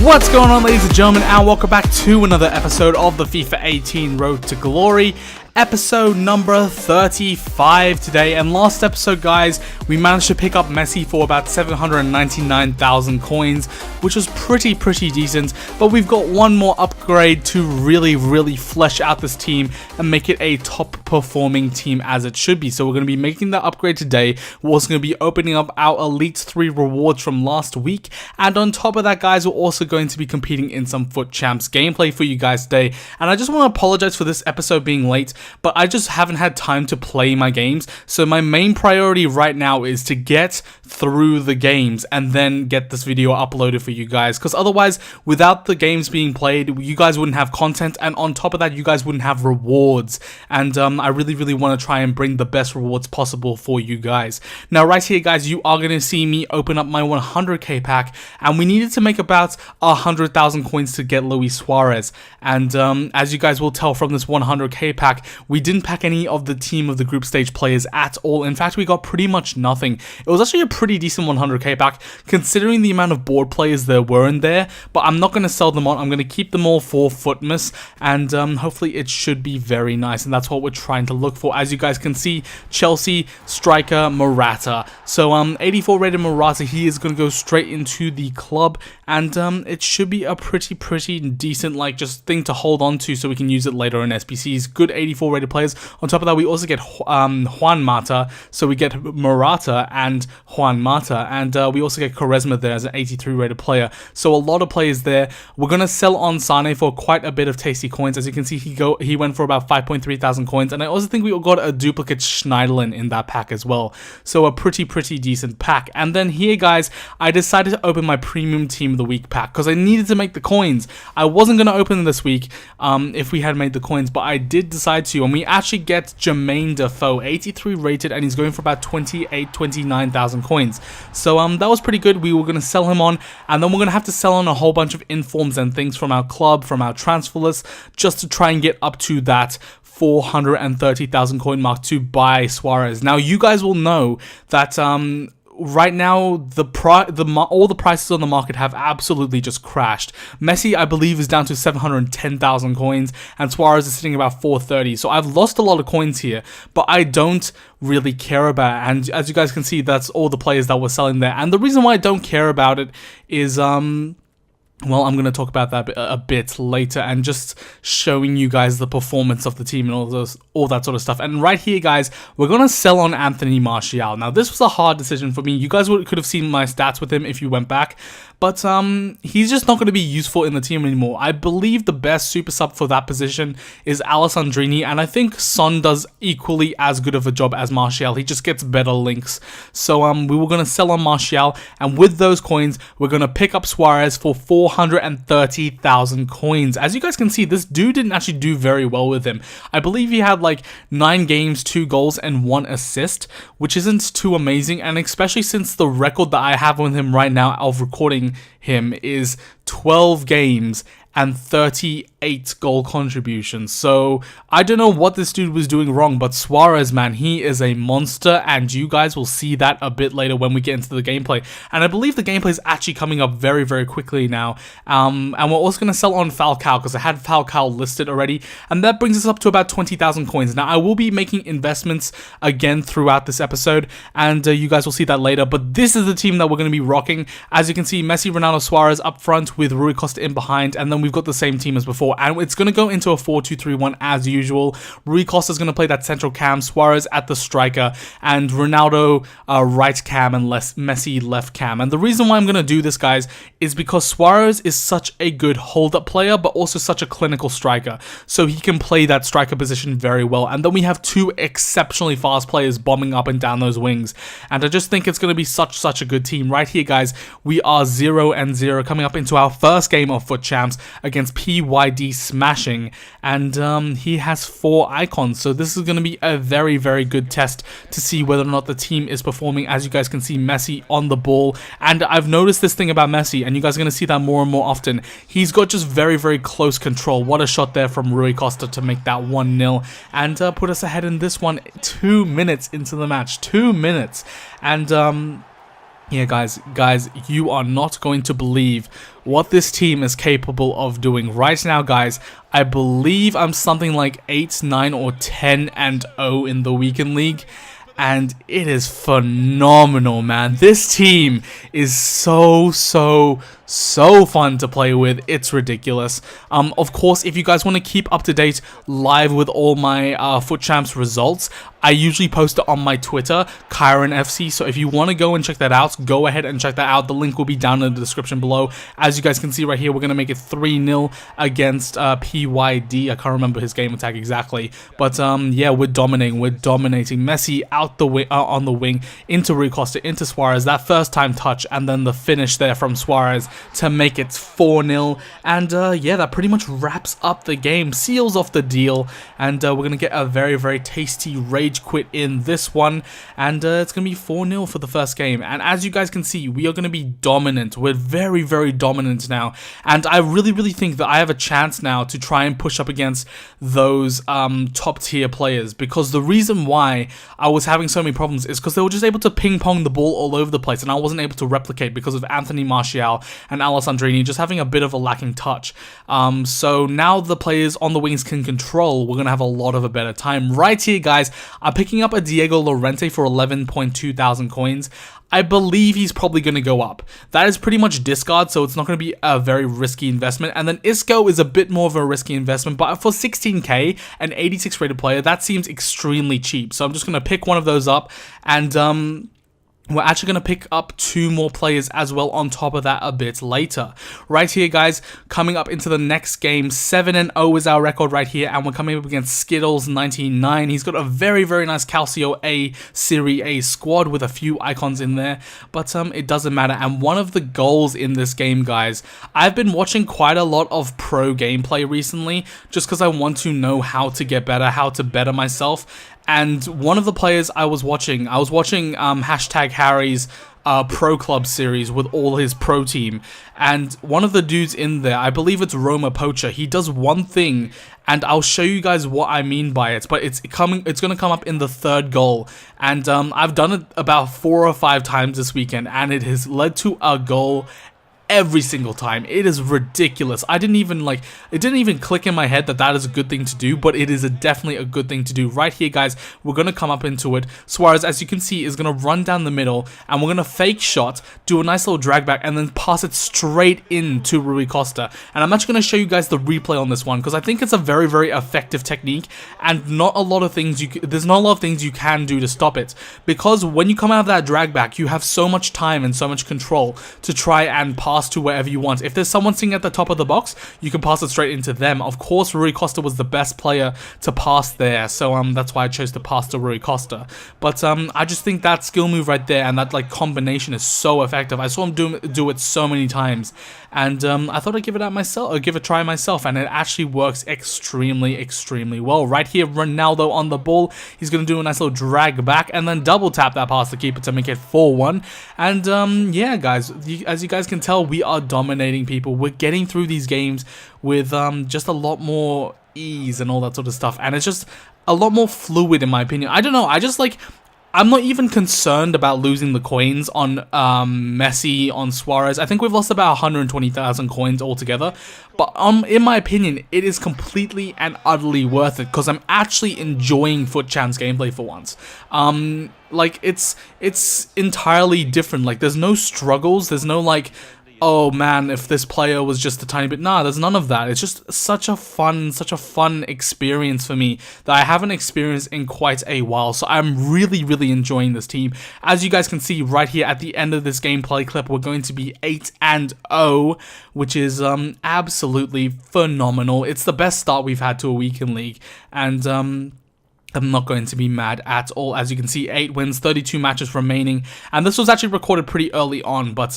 What's going on, ladies and gentlemen, and welcome back to another episode of the FIFA 18 Road to Glory. Episode number 35 today, and last episode, guys, we managed to pick up Messi for about 799,000 coins, which was pretty decent, but we've got one more upgrade to really flesh out this team and make it a top performing team as it should be. So we're going to be making that upgrade today. We're also going to be opening up our Elite 3 rewards from last week, and on top of that, guys, we're also going to be competing in some FUT Champs gameplay for you guys today. And I just want to apologize for this episode being late, but I just haven't had time to play my games. So my main priority right now is to get through the games and then get this video uploaded for you guys, because otherwise, without the games being played, you guys wouldn't have content, and on top of that, you guys wouldn't have rewards. And I really want to try and bring the best rewards possible for you guys. Now right here, guys, you are going to see me open up my 100k pack, and we needed to make about 100,000 coins to get Luis Suarez. And as you guys will tell from this 100k pack, we didn't pack any of the team of the group stage players at all. In fact, we got pretty much nothing. It was actually a pretty decent 100k pack considering the amount of board players there were in there, but I'm not going to sell them on. I'm going to keep them all for Footmas, and hopefully it should be very nice, and that's what we're trying to look for. As you guys can see, Chelsea striker Morata. So 84 rated Morata, he is going to go straight into the club, and it should be a pretty decent just thing to hold on to so we can use it later in SBCs. Good 84 rated players. On top of that, we also get Juan Mata, so we get Morata and Juan Mata, and we also get Quaresma there as an 83 rated player. So a lot of players there. We're gonna sell on Sane for quite a bit of tasty coins. As you can see, he went for about 5.3 thousand coins, and I also think we got a duplicate Schneiderlin in that pack as well. So a pretty decent pack. And then here, guys, I decided to open my premium team of the week pack because I needed to make the coins. I wasn't gonna open them this week if we had made the coins, but I did decide to, and we actually get Jermaine Defoe, 83 rated, and he's going for about 29,000 coins. So that was pretty good. We were going to sell him on, and then we're going to have to sell on a whole bunch of informs and things from our club, from our transfer list, just to try and get up to that 430,000 coin mark to buy Suarez. Now, you guys will know that right now, all the prices on the market have absolutely just crashed. Messi, I believe, is down to 710,000 coins, and Suarez is sitting about 430. So I've lost a lot of coins here, but I don't really care about it. And as you guys can see, that's all the players that were selling there. And the reason why I don't care about it is well, I'm going to talk about that a bit later, and just showing you guys the performance of the team and all that sort of stuff. And right here, guys, we're going to sell on Anthony Martial. Now, this was a hard decision for me. You guys could have seen my stats with him if you went back, but he's just not going to be useful in the team anymore. I believe the best super sub for that position is Alessandrini, and I think Son does equally as good of a job as Martial. He just gets better links. So we were going to sell on Martial, and with those coins, we're going to pick up Suarez for 430,000 coins. As you guys can see, this dude didn't actually do very well with him. I believe he had 9 games, 2 goals, and 1 assist, which isn't too amazing, and especially since the record that I have with him right now of recording him is 12 games and 38 goal contributions. So I don't know what this dude was doing wrong, but Suarez, man, he is a monster, and you guys will see that a bit later when we get into the gameplay. And I believe the gameplay is actually coming up very quickly now. And we're also going to sell on Falcao because I had Falcao listed already, and that brings us up to about 20,000 coins. Now, I will be making investments again throughout this episode, and you guys will see that later, but this is the team that we're going to be rocking. As you can see, Messi, Ronaldo, Suarez up front with Rui Costa in behind, and then we've got the same team as before, and it's going to go into a 4-2-3-1 as usual. Rui Costa is going to play that central cam, Suarez at the striker, and Ronaldo right cam, and Messi left cam. And the reason why I'm going to do this, guys, is because Suarez is such a good hold-up player, but also such a clinical striker, so he can play that striker position very well. And then we have 2 exceptionally fast players bombing up and down those wings, and I just think it's going to be such a good team. Right here, guys, we are 0-0 coming up into our first game of FUT Champs against PYD Smashing, and he has 4 icons, so this is going to be a very good test to see whether or not the team is performing. As you guys can see, Messi on the ball, and I've noticed this thing about Messi, and you guys are going to see that more and more often. He's got just very close control. What a shot there from Rui Costa to make that 1-0 and put us ahead in this one 2 minutes into the match. 2 minutes, and Yeah, guys, you are not going to believe what this team is capable of doing right now, guys. I believe I'm something like 8, 9, or 10-0 in the weekend league, and it is phenomenal, man. This team is so fun to play with. It's ridiculous. Of course, if you guys want to keep up to date live with all my FUT Champs results, I usually post it on my Twitter, Kyren FC. So if you want to go and check that out, go ahead and check that out. The link will be down in the description below. As you guys can see right here, we're going to make it 3-0 against PYD. I can't remember his game attack exactly. But yeah, we're dominating. Messi out the on the wing, into Rui Costa, into Suarez. That first time touch, and then the finish there from Suarez to make it 4-0. And yeah, that pretty much wraps up the game, seals off the deal. And we're going to get a very tasty rage quit in this one, and it's gonna be 4-0 for the first game. And as you guys can see, we are gonna be dominant. We're very dominant now, and I really think that I have a chance now to try and push up against those top tier players, because the reason why I was having so many problems is because they were just able to ping pong the ball all over the place, and I wasn't able to replicate because of Anthony Martial and Alessandrini just having a bit of a lacking touch. So now the players on the wings can control. We're gonna have a lot of a better time. Right here, guys, I'm picking up a Diego Llorente for 11.2 thousand coins. I believe he's probably going to go up. That is pretty much discard, so it's not going to be a very risky investment. And then Isco is a bit more of a risky investment, but for 16k, an 86 rated player, that seems extremely cheap. So I'm just going to pick one of those up, and we're actually going to pick up 2 more players as well on top of that a bit later. Right here, guys, coming up into the next game, 7-0 is our record right here, and we're coming up against Skittles 99. He's got a very nice Calcio A Serie A squad with a few icons in there, but it doesn't matter. And one of the goals in this game, guys, I've been watching quite a lot of pro gameplay recently, just because I want to know how to get better, how to better myself. And one of the players I was watching hashtag Harry's Pro Club series with all his pro team, and one of the dudes in there, I believe it's Roma Poacher, he does one thing, and I'll show you guys what I mean by it, but it's going to come up in the 3rd goal, and I've done it about 4 or 5 times this weekend, and it has led to a goal every single time. It is ridiculous. It didn't even click in my head that is a good thing to do, but it is definitely a good thing to do. Right here, guys, we're going to come up into it. Suarez, as you can see, is going to run down the middle, and we're going to fake shot, do a nice little drag back, and then pass it straight into Rui Costa. And I'm actually going to show you guys the replay on this one, because I think it's a very effective technique, and there's not a lot of things you can do to stop it, because when you come out of that drag back, you have so much time and so much control to try and pass to wherever you want. If there's someone sitting at the top of the box, you can pass it straight into them. Of course, Rui Costa was the best player to pass there, so that's why I chose to pass to Rui Costa. But I just think that skill move right there and that combination is so effective. I saw him do it so many times, and I thought I'd give it a try myself, and it actually works extremely well. Right here, Ronaldo on the ball. He's going to do a nice little drag back and then double tap that past the keeper to make it 4-1. And yeah, guys, as you guys can tell, we are dominating people. We're getting through these games with just a lot more ease and all that sort of stuff, and it's just a lot more fluid in my opinion. I don't know, I'm not even concerned about losing the coins on Messi, on Suarez. I think we've lost about 120,000 coins altogether. But in my opinion, it is completely and utterly worth it, because I'm actually enjoying FUT Champs gameplay for once. It's entirely different. There's no struggles. There's no oh man, if this player was just a tiny bit. Nah, there's none of that. It's just such a fun experience for me that I haven't experienced in quite a while. So I'm really enjoying this team. As you guys can see right here at the end of this gameplay clip, we're going to be 8-0, which is absolutely phenomenal. It's the best start we've had to a weekend league, and I'm not going to be mad at all. As you can see, 8 wins, 32 matches remaining, and this was actually recorded pretty early on, but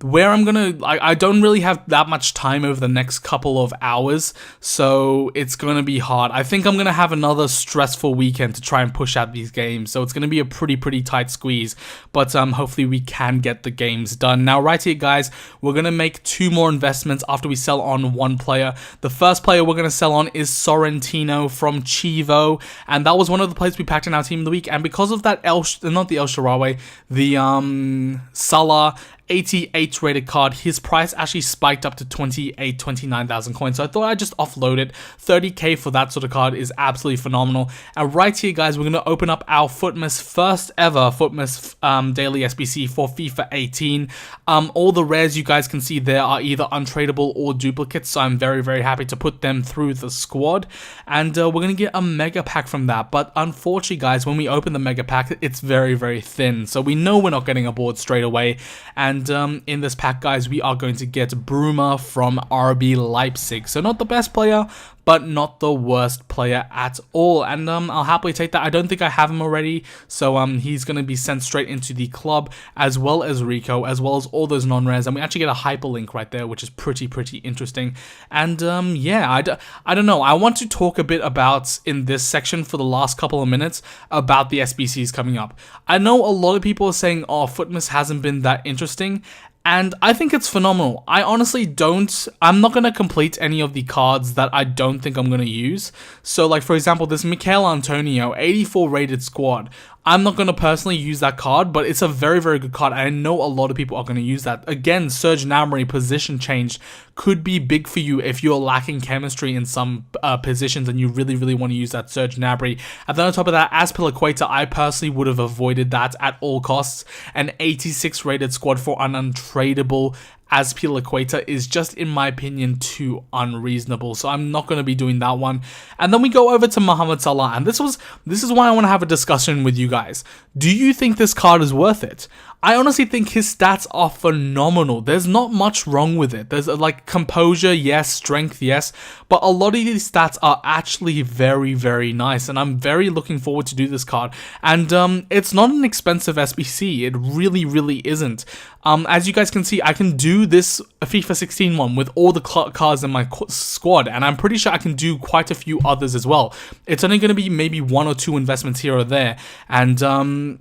where I don't really have that much time over the next couple of hours, so it's going to be hard. I think I'm going to have another stressful weekend to try and push out these games, so it's going to be a pretty tight squeeze, but hopefully we can get the games done. Now, right here, guys, we're going to make 2 more investments after we sell on one player. The first player we're going to sell on is Sorrentino from Chivo, and that was one of the players we packed in our team of the week. And because of that not the El Shaarawy, the Salah 88 rated card, his price actually spiked up to 29,000 coins. So I thought I'd just offload it. 30k for that sort of card is absolutely phenomenal. And right here, guys, we're going to open up our FUTmas first ever FUTmas daily SBC for FIFA 18. All the rares you guys can see there are either untradeable or duplicates, so I'm very, very happy to put them through the squad. And we're going to get a mega pack from that. But unfortunately, guys, when we open the mega pack, it's very, very thin. So we know we're not getting a board straight away. And in this pack, guys, we are going to get Bruma from RB Leipzig. So not the best player, but not the worst player at all. And I'll happily take that. I don't think I have him already. So he's going to be sent straight into the club, as well as Rico, as well as all those non-rares. And we actually get a hyperlink right there, which is pretty interesting. And yeah, I don't know. I want to talk a bit about, in this section for the last couple of minutes, about the SBCs coming up. I know a lot of people are saying, oh, FUTmas hasn't been that interesting. And I think it's phenomenal. I honestly I'm not going to complete any of the cards that I don't think I'm going to use. So like, for example, this Mikel Antonio 84 rated squad. I'm not going to personally use that card, but it's a very, very good card. And I know a lot of people are going to use that. Again, Serge Gnabry position change could be big for you if you're lacking chemistry in some positions and you really, really want to use that Serge Gnabry. And then on top of that, Azpilicueta, I personally would have avoided that at all costs. An 86 rated squad for an untradeable Azpilicueta is just, in my opinion, too unreasonable. So I'm not going to be doing that one. And then we go over to Mohamed Salah. And this is why I want to have a discussion with you guys. Do you think this card is worth it? I honestly think his stats are phenomenal. There's not much wrong with it. There's like composure, yes, strength, yes, but a lot of these stats are actually very, very nice, and I'm very looking forward to do this card. And it's not an expensive SBC. It really, really isn't. As you guys can see, I can do this FIFA 16 one with all the cards in my squad, and I'm pretty sure I can do quite a few others as well. It's only going to be maybe 1 or 2 investments here or there, and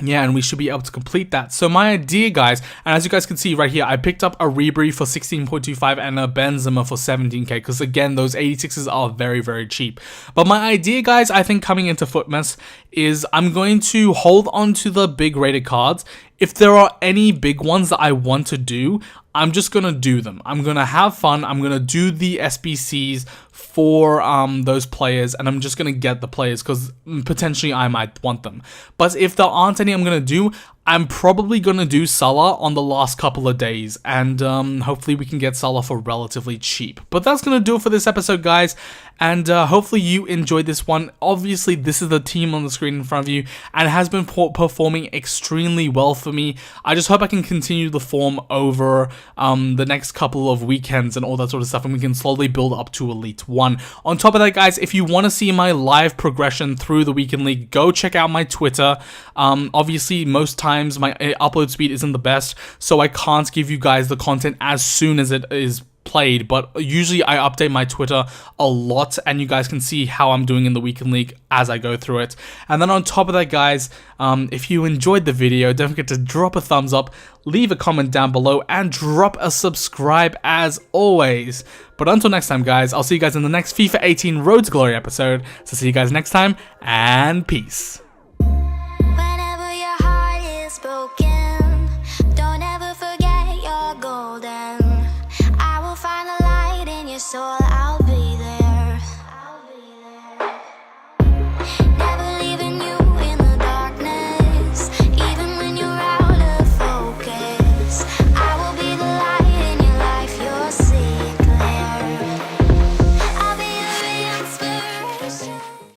yeah, and we should be able to complete that. So my idea, guys, and as you guys can see right here, I picked up a Ribery for 16.25 and a Benzema for 17k, because again, those 86s are very, very cheap. But my idea, guys, I think coming into FUTmas is I'm going to hold on to the big rated cards. If there are any big ones that I want to do, I'm just going to do them. I'm going to have fun. I'm going to do the SBCs for those players, and I'm just going to get the players because potentially I might want them. But if there aren't any I'm going to do, I'm probably going to do Salah on the last couple of days, and hopefully we can get Salah for relatively cheap. But that's going to do it for this episode, guys, and hopefully you enjoyed this one. Obviously, this is the team on the screen in front of you, and it has been performing extremely well for me. I just hope I can continue the form over the next couple of weekends and all that sort of stuff, and we can slowly build up to Elite 1. On top of that, guys, if you want to see my live progression through the Weekend League, go check out my Twitter. Obviously, most times my upload speed isn't the best, so I can't give you guys the content as soon as it is played, but usually I update my Twitter a lot, and you guys can see how I'm doing in the Weekend League as I go through it. And then on top of that, guys, if you enjoyed the video, don't forget to drop a thumbs up, leave a comment down below, and drop a subscribe as always. But until next time, guys, I'll see you guys in the next FIFA 18 Road to Glory episode. So see you guys next time, and peace.